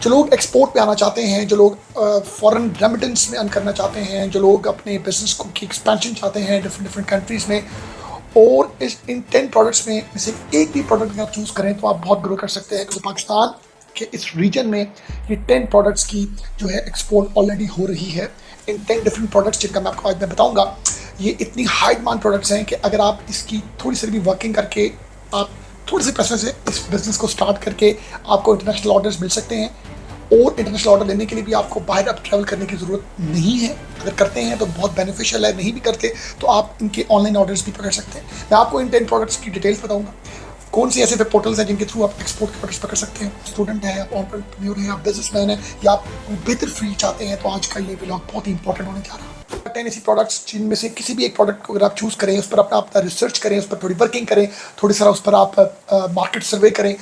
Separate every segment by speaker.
Speaker 1: जो लोग एक्सपोर्ट पे आना चाहते हैं, जो लोग फॉरेन रेमिटेंस में अर्न करना चाहते हैं, जो लोग अपने बिजनेस को की एक्सपेंशन चाहते हैं डिफरेंट डिफरेंट कंट्रीज़ में, और इन 10 प्रोडक्ट्स में से एक भी प्रोडक्ट अगर आप चूज़ करें तो आप बहुत ग्रो कर सकते हैं, क्योंकि पाकिस्तान के इस रीजन में ये 10 प्रोडक्ट्स की जो है एक्सपोर्ट ऑलरेडी हो रही है। इन 10 डिफरेंट प्रोडक्ट्स जिनका मैं आपको आज मैं बताऊंगा, ये इतनी हाई डिमांड प्रोडक्ट्स हैं कि अगर आप इसकी थोड़ी सी भी वर्किंग करके, आप थोड़े से पैसे से इस बिज़नेस को स्टार्ट करके आपको इंटरनेशनल ऑर्डर्स मिल सकते हैं। और इंटरनेशनल ऑर्डर लेने के लिए भी आपको बाहर अब ट्रैवल करने की ज़रूरत नहीं है। अगर करते हैं तो बहुत बेनिफिशियल है, नहीं भी करते तो आप इनके ऑनलाइन ऑर्डर्स भी पकड़ सकते हैं। मैं आपको इन 10 प्रोडक्ट्स की डिटेल्स बताऊंगा, कौन सी ऐसे वेब पोर्टल्स हैं जिनके थ्रू आप एक्सपोर्ट के प्रोडक्ट्स पकड़ सकते हैं। स्टूडेंट है, आप एंटरप्रेन्योर हैं, आप बिजनेसमैन हैं, या आप बेहतर फील्ड चाहते हैं, तो आज का ये व्लॉग बहुत ही इंपॉर्टेंट होने जा रहा है। 10 ऐसी प्रोडक्ट्स जिनमें से किसी भी एक प्रोडक्ट को अगर आप चूज़ करें, उस पर अपना रिसर्च करें, उस पर थोड़ी वर्किंग करें, थोड़ी सारा उस पर आप मार्केट सर्वे करें,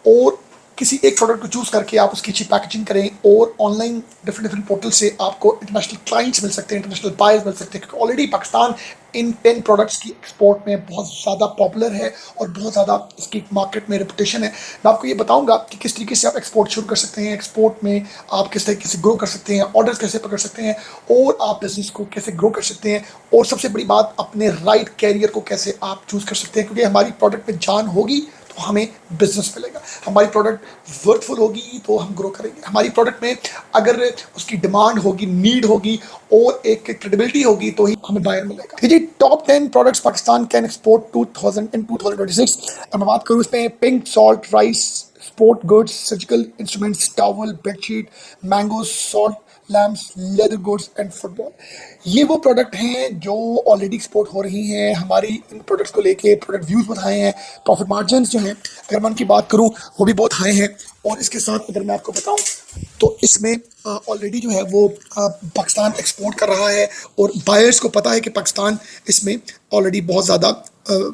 Speaker 1: और किसी एक प्रोडक्ट को चूज़ करके आप उसकी अच्छी पैकेजिंग करें, और ऑनलाइन डिफरेंट डिफरेंट पोर्टल से आपको इंटरनेशनल क्लाइंट्स मिल सकते हैं, इंटरनेशनल बायर्स मिल सकते हैं, क्योंकि ऑलरेडी पाकिस्तान इन 10 प्रोडक्ट्स की एक्सपोर्ट में बहुत ज़्यादा पॉपुलर है और बहुत ज़्यादा इसकी मार्केट में रेपुटेशन है। मैं आपको ये बताऊंगा कि किस तरीके से आप एक्सपोर्ट शुरू कर सकते हैं, एक्सपोर्ट में आप किस तरीके से ग्रो कर सकते हैं, ऑर्डर्स कैसे पकड़ सकते हैं, और आप बिजनेस को कैसे ग्रो कर सकते हैं, और सबसे बड़ी बात, अपने राइट कैरियर को कैसे आप चूज़ कर सकते हैं। क्योंकि हमारी प्रोडक्ट में जान होगी तो हमें बिजनेस मिलेगा, हमारी प्रोडक्ट वर्थफुल होगी तो हम ग्रो करेंगे, हमारी प्रोडक्ट में अगर उसकी डिमांड होगी, नीड होगी, और एक क्रेडिबिलिटी होगी, तो ही हमें बायर मिलेगा। ठीक है जी, top 10 products Pakistan can export 2026। अब मैं बात करूँ इसमें pink salt rice, sport goods, surgical instruments, towel, bedsheet, mango salt lamps, leather goods and football. ये वो प्रोडक्ट हैं जो ऑलरेडी एक्सपोर्ट हो रही हैं। हमारी इन प्रोडक्ट्स को लेके प्रोडक्ट व्यूज़ बहुत हाई हैं, प्रॉफिट मार्जिन जो हैं, अगर मैं उनकी बात करूं, वो भी बहुत हाई हैं। और इसके साथ अगर मैं आपको बताऊं तो इसमें ऑलरेडी जो है वो पाकिस्तान एक्सपोर्ट कर रहा है, और बायर्स को पता है कि पाकिस्तान इसमें ऑलरेडी बहुत ज़्यादा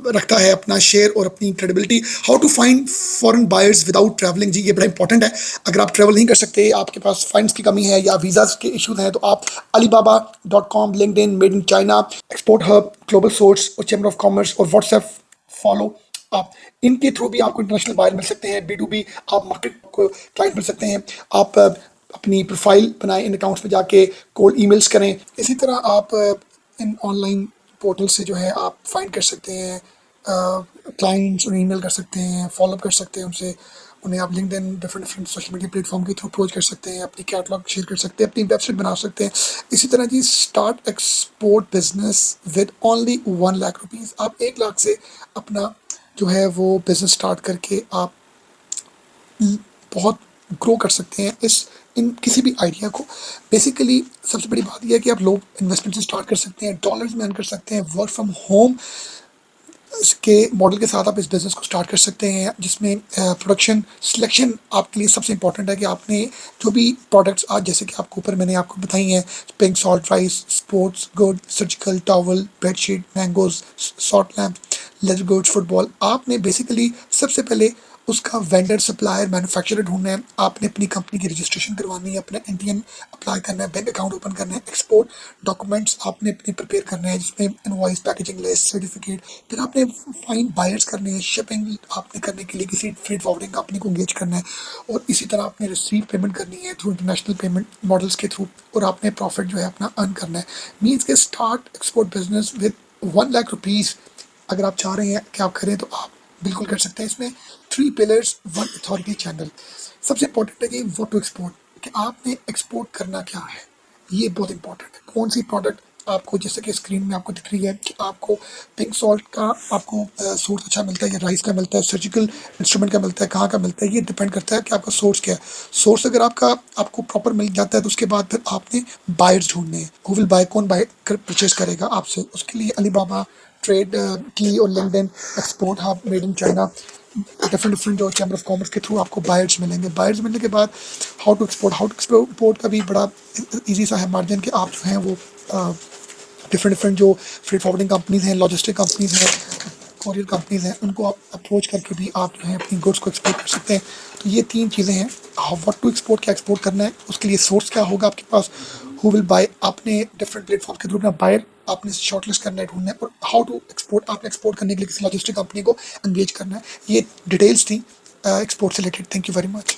Speaker 1: रखता है अपना शेयर और अपनी credibility. How to find foreign buyers without travelling, जी ये बड़ा इंपॉर्टेंट है। अगर आप ट्रैवल नहीं कर सकते, आपके पास फंड्स की कमी है या वीज़ाज के इशूज़ हैं, तो आप alibaba.com, LinkedIn, made in China, export hub, global source और चैम्बर ऑफ कॉमर्स और व्हाट्सएप फॉलो, आप इनके थ्रू भी आपको इंटरनेशनल बायर मिल सकते हैं। B2B आप मार्केट को क्लाइंट मिल सकते हैं। आप अपनी प्रोफाइल बनाएं, इन अकाउंट्स पे जाके कोल्ड ईमेल्स करें। इसी तरह आप इन ऑनलाइन पोर्टल से जो है आप फाइंड कर सकते हैं क्लाइंट्स, उन्हें ईमेल कर सकते हैं, फॉलोअप कर सकते हैं उनसे, उन्हें आप LinkedIn different different social media platform के थ्रू अप्रोच कर सकते हैं, अपनी कैटलॉग शेयर कर सकते हैं, अपनी वेबसाइट बना सकते हैं। इसी तरह जी, start export business with only 1 lakh rupees. आप 1 लाख से अपना जो है वो बिज़नेस स्टार्ट करके आप बहुत ग्रो कर सकते हैं इन किसी भी आइडिया को। बेसिकली सबसे बड़ी बात यह है कि आप लोग इन्वेस्टमेंट से स्टार्ट कर सकते हैं, डॉलर्स में अर्न कर सकते हैं, वर्क फ्रॉम होम के मॉडल के साथ आप इस बिज़नेस को स्टार्ट कर सकते हैं, जिसमें प्रोडक्शन सिलेक्शन आपके लिए सबसे इंपॉर्टेंट है कि आपने जो भी प्रोडक्ट्स आज जैसे कि आपको ऊपर मैंने आपको बताई हैं, pink salt rice, sports good, surgical towel, bedsheet, mangoes, salt lamp, leather goods, football, आपने बेसिकली सबसे पहले उसका वेंडर, सप्लायर, मैन्युफैक्चरर ढूंढना है। आपने अपनी कंपनी की रजिस्ट्रेशन करवानी है, अपना NTN अप्लाई करना है, बैंक अकाउंट ओपन करना है, एक्सपोर्ट डॉक्यूमेंट्स आपने अपने प्रिपेयर करना है, जिसमें इनवॉइस, पैकेजिंग लिस्ट, सर्टिफिकेट। फिर आपने फाइन बायर्स करने हैं, शिपिंग आपने करने के लिए किसी फ्रेट फॉरवर्डिंग कंपनी को एंगेज करना है, और इसी तरह आपने रिसीव पेमेंट करनी है थ्रू इंटरनेशनल पेमेंट मॉडल्स के थ्रू, और आपने प्रॉफिट जो है अपना अर्न करना है। मीन्स के start export business with 1 lakh rupees अगर आप चाह रहे हैं कि आप करें तो आप बिल्कुल कर सकते हैं। इसमें 3 पिलर्स, 1 अथॉरिटी चैनल। सबसे इंपॉर्टेंट है कि व्हाट टू एक्सपोर्ट, कि आपने एक्सपोर्ट करना क्या है, ये बहुत इंपॉर्टेंट है। कौन सी प्रोडक्ट आपको, जैसे कि स्क्रीन में आपको दिख रही है कि आपको पिंक सॉल्ट का आपको सोर्स अच्छा मिलता है या राइस का मिलता है, सर्जिकल इंस्ट्रूमेंट का मिलता है, कहाँ का मिलता है, ये डिपेंड करता है कि आपका सोर्स क्या है। सोर्स अगर आपको प्रॉपर मिल जाता है तो उसके बाद फिर आपने बायर्स ढूंढने हैं। हु विल बाय, कौन बाय परचेज करेगा आपसे, उसके लिए अलीबाबा, ट्रेड की और LinkedIn, export hub, made in China, different जो चैम्बर ऑफ कॉमर्स के थ्रू आपको बायर्स मिलेंगे। बायर्स मिलने के बाद हाउ टू एक्सपोर्ट का भी बड़ा इजी सा है मार्जिन, कि आप जो हैं वो डिफरेंट जो फ्रेट फॉरवर्डिंग कंपनीज हैं, लॉजिस्टिक कंपनीज हैं, कोरियर कंपनीज हैं, उनको आप अप्रोच करके भी आप जो है अपनी गुड्स को एक्सपोर्ट कर सकते हैं। तो ये 3 चीज़ें हैं, व्हाट टू एक्सपोर्ट, क्या एक्सपोर्ट करना है, उसके लिए सोर्स क्या होगा आपके पास, हु विल बाय, आपने डिफरेंट प्लेटफॉर्म के थ्रू अपना बायर आपने शॉर्टलिस्ट करना है, ढूंढना है, और हाउ टू एक्सपोर्ट, आपने एक्सपोर्ट करने के लिए किसी लॉजिस्टिक कंपनी को एंगेज करना है। ये डिटेल्स थी एक्सपोर्ट से related. Thank you very much.